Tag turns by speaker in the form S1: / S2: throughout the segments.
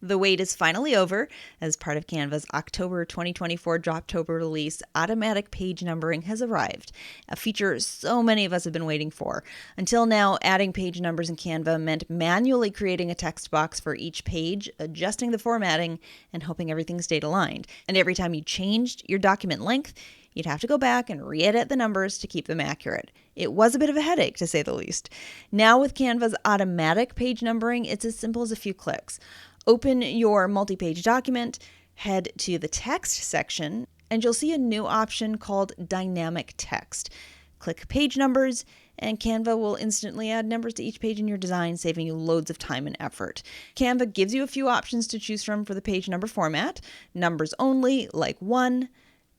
S1: The wait is finally over. As part of Canva's October 2024 Droptober release, automatic page numbering has arrived, a feature so many of us have been waiting for. Until now, adding page numbers in Canva meant manually creating a text box for each page, adjusting the formatting, and hoping everything stayed aligned. And every time you changed your document length, you'd have to go back and re-edit the numbers to keep them accurate. It was a bit of a headache, to say the least. Now with Canva's automatic page numbering, it's as simple as a few clicks. Open your multi-page document, head to the text section, and you'll see a new option called Dynamic Text. Click Page Numbers, and Canva will instantly add numbers to each page in your design, saving you loads of time and effort. Canva gives you a few options to choose from for the page number format. Numbers only, like 1,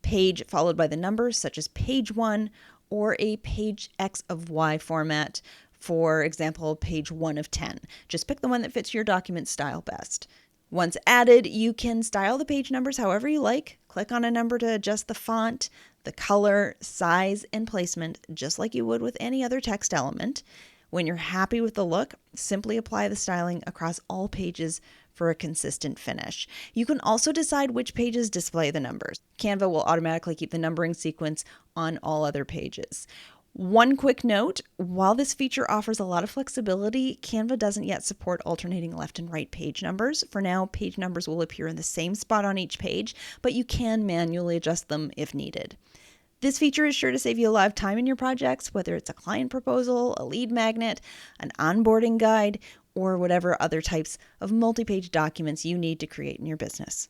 S1: page followed by the numbers, such as page 1, or a page X of Y format, for example, page 1 of 10. Just pick the one that fits your document style best. Once added, you can style the page numbers however you like. Click on a number to adjust the font, the color, size, and placement, just like you would with any other text element. When you're happy with the look, simply apply the styling across all pages for a consistent finish. You can also decide which pages display the numbers. Canva will automatically keep the numbering sequence on all other pages. One quick note, while this feature offers a lot of flexibility, Canva doesn't yet support alternating left and right page numbers. For now, page numbers will appear in the same spot on each page, but you can manually adjust them if needed. This feature is sure to save you a lot of time in your projects, whether it's a client proposal, a lead magnet, an onboarding guide, or whatever other types of multi-page documents you need to create in your business.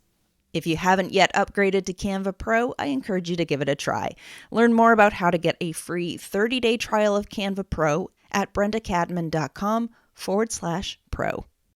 S1: If you haven't yet upgraded to Canva Pro, I encourage you to give it a try. Learn more about how to get a free 30-day trial of Canva Pro at brendacadman.com/pro.